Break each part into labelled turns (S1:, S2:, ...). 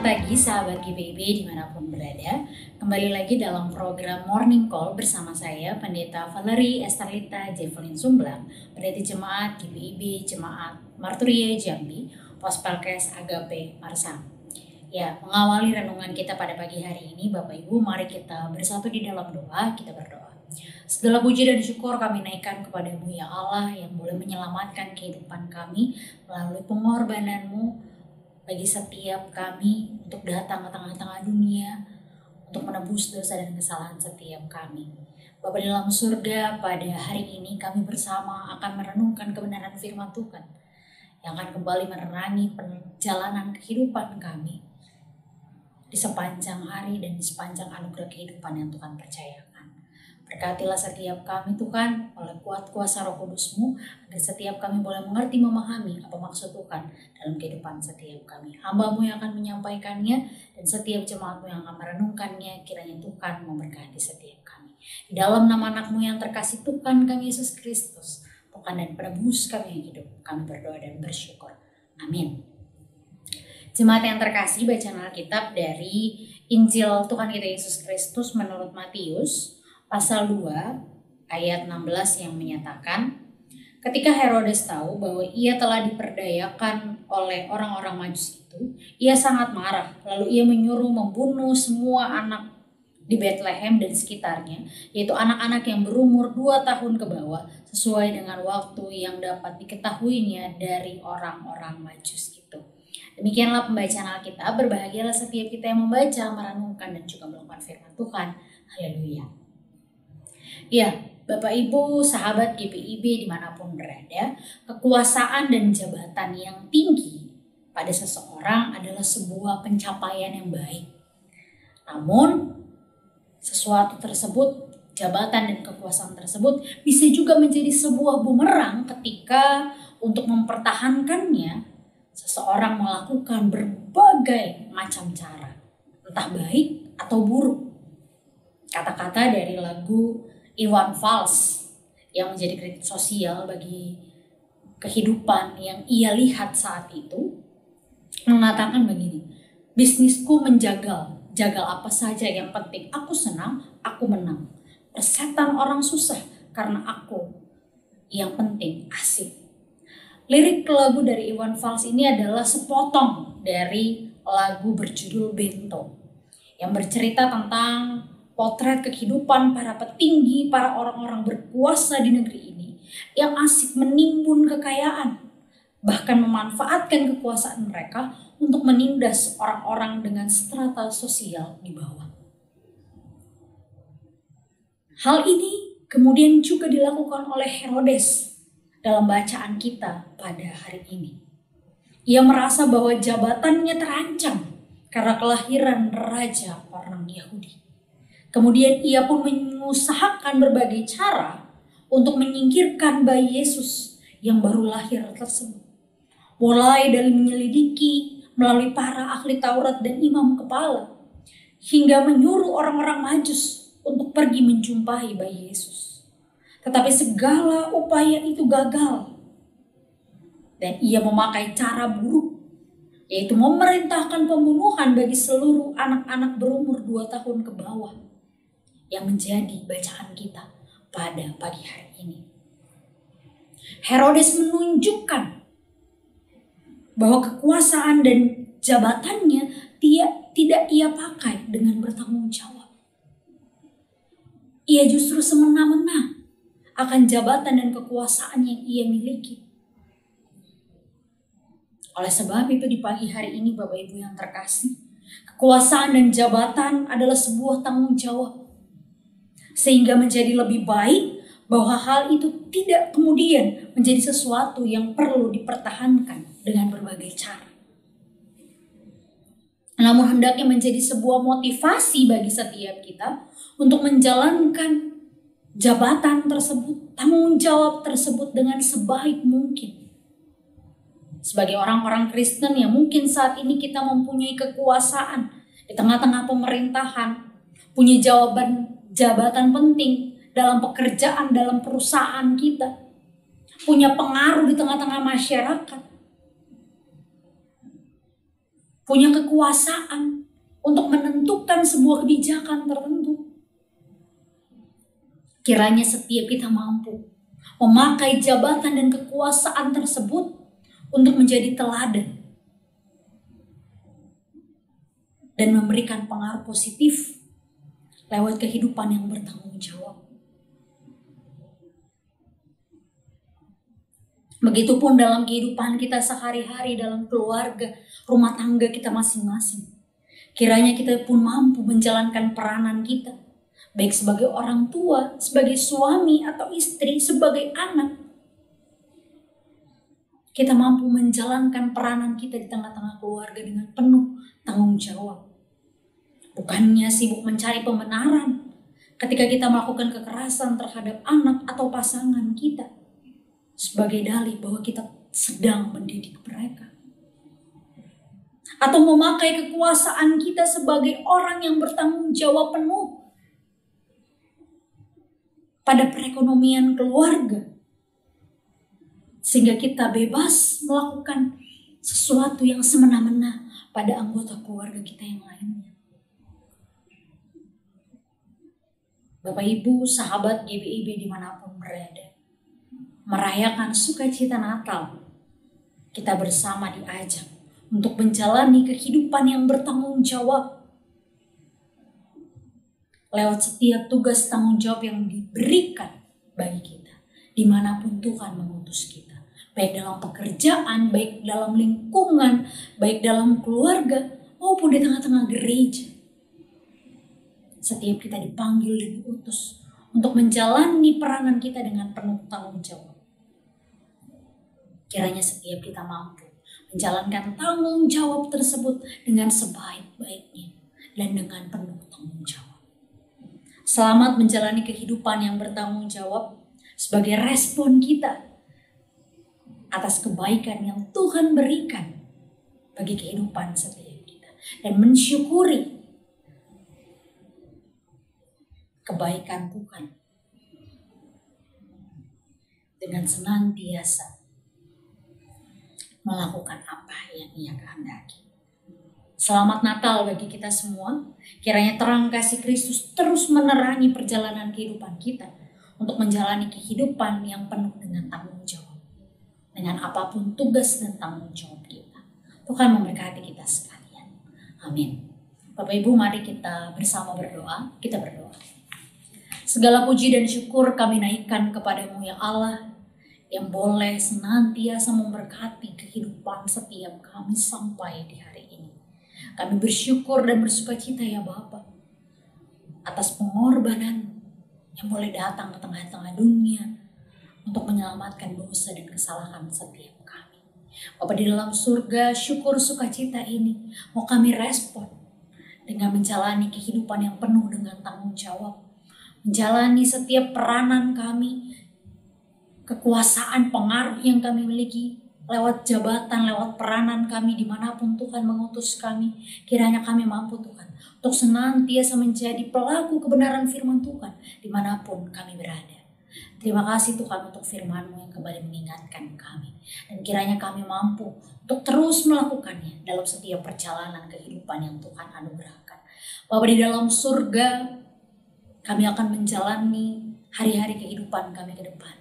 S1: pagi sahabat GPIB dimanapun berada. Kembali lagi dalam program Morning Call bersama saya Pendeta Valerie Estarlita Jevelin Sumblang, Pendeta Jemaat GPIB Jemaat Marturia Jambi, Pospelkes Agape Marsam. Ya, mengawali renungan kita pada pagi hari ini, Bapak Ibu, mari kita bersatu di dalam doa, kita berdoa. Segala puji dan syukur kami naikkan kepadamu ya Allah yang boleh menyelamatkan kehidupan kami melalui pengorbanan-Mu bagi setiap kami untuk datang ke tengah-tengah dunia untuk menebus dosa dan kesalahan setiap kami. Bapa dalam surga, pada hari ini kami bersama akan merenungkan kebenaran firman Tuhan yang akan kembali menerangi perjalanan kehidupan kami di sepanjang hari dan di sepanjang anugerah kehidupan yang Tuhan percayakan. Berkatilah setiap kami Tuhan oleh kuat kuasa Roh Kudus-Mu, agar setiap kami boleh mengerti memahami apa maksud Tuhan dalam kehidupan setiap kami. Hamba-Mu yang akan menyampaikannya dan setiap jemaat-Mu yang akan merenungkannya, kiranya Tuhan memberkati setiap kami. Di dalam nama anak-Mu yang terkasih Tuhan kami Yesus Kristus, Tuhan dan penebus kami yang hidup, kami berdoa dan bersyukur. Amin. Jemaat yang terkasih, bacaan Alkitab dari Injil Tuhan kita Yesus Kristus menurut Matius pasal 2 ayat 16 yang menyatakan, ketika Herodes tahu bahwa ia telah diperdayakan oleh orang-orang Majus itu, ia sangat marah. Lalu ia menyuruh membunuh semua anak di Bethlehem dan sekitarnya, yaitu anak-anak yang berumur 2 tahun ke bawah, sesuai dengan waktu yang dapat diketahuinya dari orang-orang Majus itu. Demikianlah pembacaan Alkitab. Berbahagialah setiap kita yang membaca, merenungkan, dan juga melakukan firman Tuhan. Haleluya. Ya, Bapak Ibu, sahabat GPIB dimanapun berada, kekuasaan dan jabatan yang tinggi pada seseorang adalah sebuah pencapaian yang baik. Namun, sesuatu tersebut, jabatan dan kekuasaan tersebut bisa juga menjadi sebuah bumerang ketika untuk mempertahankannya, seseorang melakukan berbagai macam cara, entah baik atau buruk. Kata-kata dari lagu Iwan Fals yang menjadi kritik sosial bagi kehidupan yang ia lihat saat itu mengatakan begini, bisnisku menjagal, jagal apa saja yang penting aku senang, aku menang. Persetan orang susah karena aku yang penting asik. Lirik lagu dari Iwan Fals ini adalah sepotong dari lagu berjudul Bento yang bercerita tentang potret kehidupan para petinggi, para orang-orang berkuasa di negeri ini yang asik menimbun kekayaan, bahkan memanfaatkan kekuasaan mereka untuk menindas orang-orang dengan strata sosial di bawah. Hal ini kemudian juga dilakukan oleh Herodes dalam bacaan kita pada hari ini. Ia merasa bahwa jabatannya terancam karena kelahiran raja orang Yahudi. Kemudian ia pun mengusahakan berbagai cara untuk menyingkirkan bayi Yesus yang baru lahir tersebut. Mulai dari menyelidiki melalui para ahli Taurat dan imam kepala, hingga menyuruh orang-orang Majus untuk pergi menjumpai bayi Yesus. Tetapi segala upaya itu gagal. Dan ia memakai cara buruk, yaitu memerintahkan pembunuhan bagi seluruh anak-anak berumur 2 tahun ke bawah, yang menjadi bacaan kita pada pagi hari ini. Herodes menunjukkan bahwa kekuasaan dan jabatannya tidak ia pakai dengan bertanggung jawab. Ia justru semena-mena akan jabatan dan kekuasaan yang ia miliki. Oleh sebab itu di pagi hari ini Bapak Ibu yang terkasih, kekuasaan dan jabatan adalah sebuah tanggung jawab. Sehingga menjadi lebih baik bahwa hal itu tidak kemudian menjadi sesuatu yang perlu dipertahankan dengan berbagai cara. Namun hendaknya menjadi sebuah motivasi bagi setiap kita untuk menjalankan jabatan tersebut, tanggung jawab tersebut dengan sebaik mungkin. Sebagai orang-orang Kristen yang mungkin saat ini kita mempunyai kekuasaan di tengah-tengah pemerintahan, punya jabatan penting dalam pekerjaan, dalam perusahaan kita, punya pengaruh di tengah-tengah masyarakat. punya kekuasaan untuk menentukan sebuah kebijakan tertentu. Kiranya setiap kita mampu memakai jabatan dan kekuasaan tersebut untuk menjadi teladan dan memberikan pengaruh positif lewat kehidupan yang bertanggung jawab. Begitupun dalam kehidupan kita sehari-hari, dalam keluarga, rumah tangga kita masing-masing. Kiranya kita pun mampu menjalankan peranan kita, baik sebagai orang tua, sebagai suami atau istri, sebagai anak. Kita mampu menjalankan peranan kita di tengah-tengah keluarga dengan penuh tanggung jawab. Bukannya sibuk mencari pembenaran ketika kita melakukan kekerasan terhadap anak atau pasangan kita, sebagai dalih bahwa kita sedang mendidik mereka. Atau memakai kekuasaan kita sebagai orang yang bertanggung jawab penuh pada perekonomian keluarga, sehingga kita bebas melakukan sesuatu yang semena-mena pada anggota keluarga kita yang lainnya. Bapak Ibu, sahabat GBIB dimanapun berada, merayakan sukacita Natal, kita bersama diajak untuk menjalani kehidupan yang bertanggung jawab lewat setiap tugas tanggung jawab yang diberikan bagi kita, dimanapun Tuhan mengutus kita, baik dalam pekerjaan, baik dalam lingkungan, baik dalam keluarga, maupun di tengah-tengah gereja. Setiap kita dipanggil dan diutus untuk menjalani peranan kita dengan penuh tanggung jawab. Kiranya setiap kita mampu menjalankan tanggung jawab tersebut dengan sebaik-baiknya dan dengan penuh tanggung jawab. Selamat menjalani kehidupan yang bertanggung jawab sebagai respon kita atas kebaikan yang Tuhan berikan bagi kehidupan setiap kita, dan mensyukuri kebaikan Tuhan dengan senantiasa melakukan apa yang Ia kehendaki. Selamat Natal bagi kita semua. Kiranya terang kasih Kristus terus menerangi perjalanan kehidupan kita untuk menjalani kehidupan yang penuh dengan tanggung jawab, dengan apapun tugas dan tanggung jawab kita. Tuhan memberkati kita sekalian. Amin. Bapak Ibu, mari kita bersama berdoa. Kita berdoa. Segala puji dan syukur kami naikkan kepadamu ya Allah, yang boleh senantiasa memberkati kehidupan setiap kami sampai di hari ini. Kami bersyukur dan bersukacita ya Bapa atas pengorbanan yang boleh datang ke tengah-tengah dunia untuk menyelamatkan dosa dan kesalahan setiap kami. Bapa di dalam surga, syukur sukacita ini mau kami respon dengan menjalani kehidupan yang penuh dengan tanggung jawab, menjalani setiap peranan kami, kekuasaan, pengaruh yang kami miliki lewat jabatan, lewat peranan kami dimanapun Tuhan mengutus kami. Kiranya kami mampu Tuhan untuk senantiasa menjadi pelaku kebenaran firman Tuhan dimanapun kami berada. Terima kasih Tuhan untuk firman-Mu yang kembali mengingatkan kami. Dan kiranya kami mampu untuk terus melakukannya dalam setiap perjalanan kehidupan yang Tuhan anugerahkan. Bapa di dalam surga, kami akan menjalani hari-hari kehidupan kami ke depan.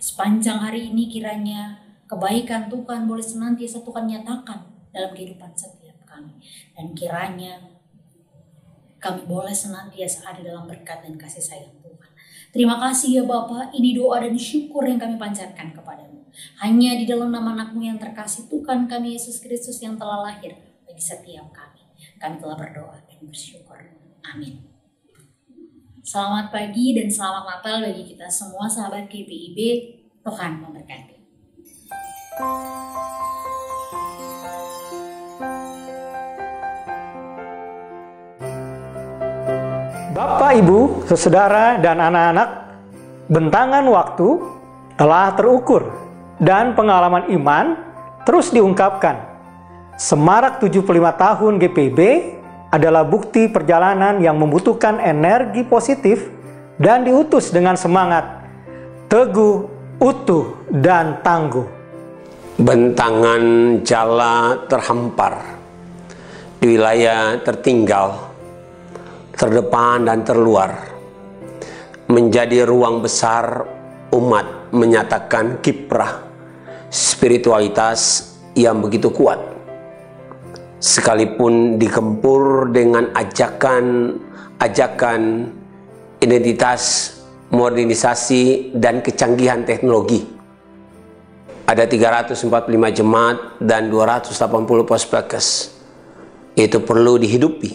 S1: Sepanjang hari ini kiranya kebaikan Tuhan boleh senantiasa Tuhan nyatakan dalam kehidupan setiap kami. Dan kiranya kami boleh senantiasa ada dalam berkat dan kasih sayang Tuhan. Terima kasih ya Bapa, ini doa dan syukur yang kami panjatkan kepadamu. Hanya di dalam nama anak-Mu yang terkasih Tuhan kami Yesus Kristus yang telah lahir bagi setiap kami. Kami telah berdoa dan bersyukur. Amin. Selamat pagi dan selamat Natal bagi kita semua sahabat GBIB. Tuhan memberkati.
S2: Bapak, Ibu, saudara, dan anak-anak, bentangan waktu telah terukur dan pengalaman iman terus diungkapkan. Semarak 75 tahun GPIB adalah bukti perjalanan yang membutuhkan energi positif dan diutus dengan semangat, teguh, utuh, dan tangguh.
S3: Bentangan jala terhampar, di wilayah tertinggal, terdepan dan terluar, menjadi ruang besar umat menyatakan kiprah spiritualitas yang begitu kuat, sekalipun digempur dengan ajakan identitas, modernisasi, dan kecanggihan teknologi. Ada 345 jemaat dan 280 pospekes. Itu perlu dihidupi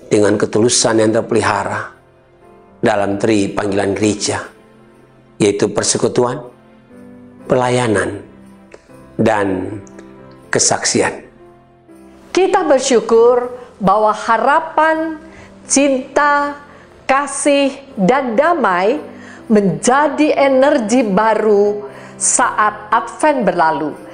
S3: dengan ketulusan yang terpelihara dalam tri panggilan gereja, yaitu persekutuan, pelayanan, dan kesaksian.
S4: Kita bersyukur bahwa harapan, cinta, kasih, dan damai menjadi energi baru saat Advent berlalu.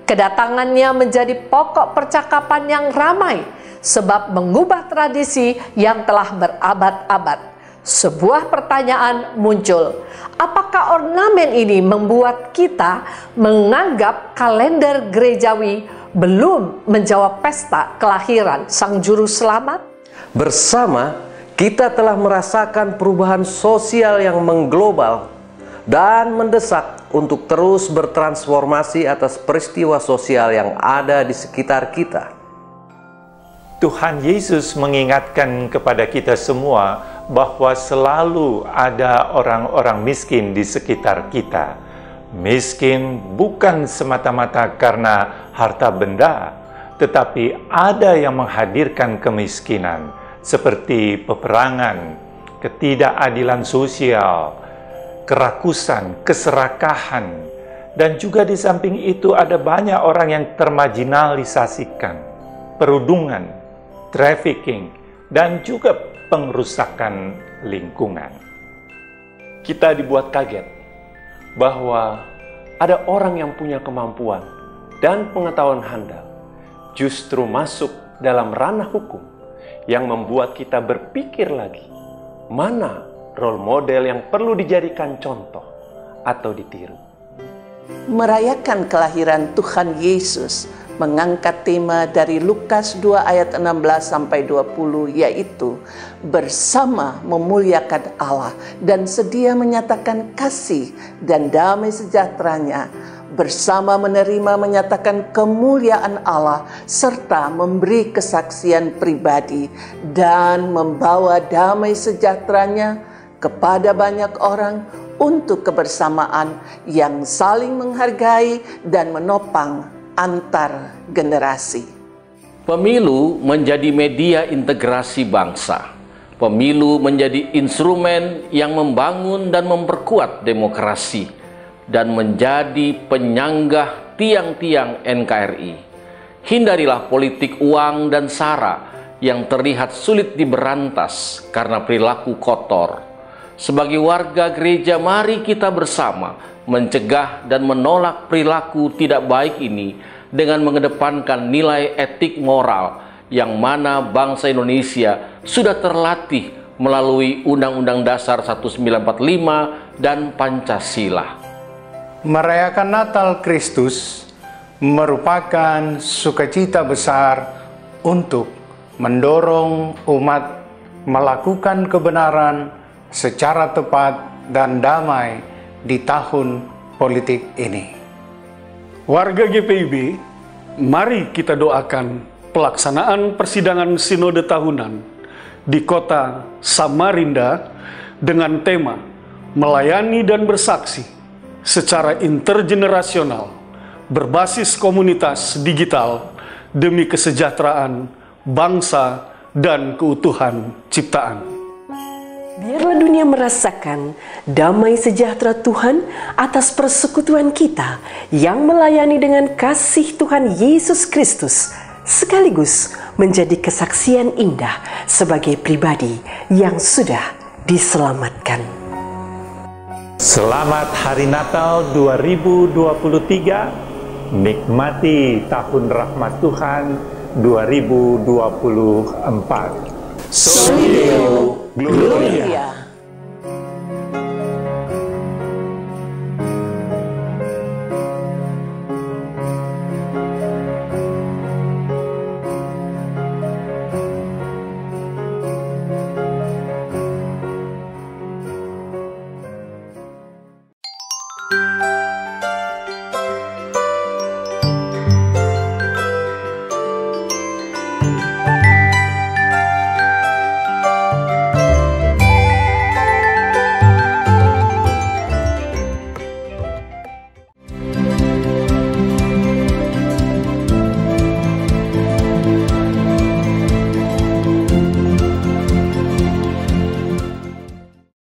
S4: Kedatangannya menjadi pokok percakapan yang ramai sebab mengubah tradisi yang telah berabad-abad. Sebuah pertanyaan muncul. Apakah ornamen ini membuat kita menganggap kalender gerejawi belum menjawab pesta kelahiran Sang Juru Selamat?
S5: Bersama, kita telah merasakan perubahan sosial yang mengglobal dan mendesak untuk terus bertransformasi atas peristiwa sosial yang ada di sekitar kita.
S2: Tuhan Yesus mengingatkan kepada kita semua bahwa selalu ada orang-orang miskin di sekitar kita. Miskin bukan semata-mata karena harta benda, tetapi ada yang menghadirkan kemiskinan, seperti peperangan, ketidakadilan sosial, kerakusan, keserakahan, dan juga di samping itu ada banyak orang yang termarginalisasikan, perundungan, trafficking, dan juga pengrusakan lingkungan.
S6: Kita dibuat kaget bahwa ada orang yang punya kemampuan dan pengetahuan handal justru masuk dalam ranah hukum yang membuat kita berpikir lagi, mana role model yang perlu dijadikan contoh atau ditiru.
S7: Merayakan kelahiran Tuhan Yesus mengangkat tema dari Lukas 2 ayat 16-20, yaitu bersama memuliakan Allah dan sedia menyatakan kasih dan damai sejahteranya, bersama menerima menyatakan kemuliaan Allah serta memberi kesaksian pribadi dan membawa damai sejahteranya kepada banyak orang untuk kebersamaan yang saling menghargai dan menopang antar generasi.
S5: Pemilu menjadi media integrasi bangsa. Pemilu menjadi instrumen yang membangun dan memperkuat demokrasi dan menjadi penyanggah tiang-tiang NKRI. Hindarilah politik uang dan sara yang terlihat sulit diberantas karena perilaku kotor. Sebagai warga gereja, mari kita bersama mencegah dan menolak perilaku tidak baik ini dengan mengedepankan nilai etik moral yang mana bangsa Indonesia sudah terlatih melalui Undang-Undang Dasar 1945 dan Pancasila.
S2: Merayakan Natal Kristus merupakan sukacita besar untuk mendorong umat melakukan kebenaran secara tepat dan damai di tahun politik ini.
S8: Warga GPIB, mari kita doakan pelaksanaan persidangan sinode tahunan di kota Samarinda dengan tema melayani dan bersaksi secara intergenerasional berbasis komunitas digital demi kesejahteraan bangsa dan keutuhan ciptaan.
S4: Biarlah dunia merasakan damai sejahtera Tuhan atas persekutuan kita yang melayani dengan kasih Tuhan Yesus Kristus, sekaligus menjadi kesaksian indah sebagai pribadi yang sudah diselamatkan.
S2: Selamat Hari Natal 2023, nikmati tahun rahmat Tuhan 2024.
S7: Soli Deo Gloria.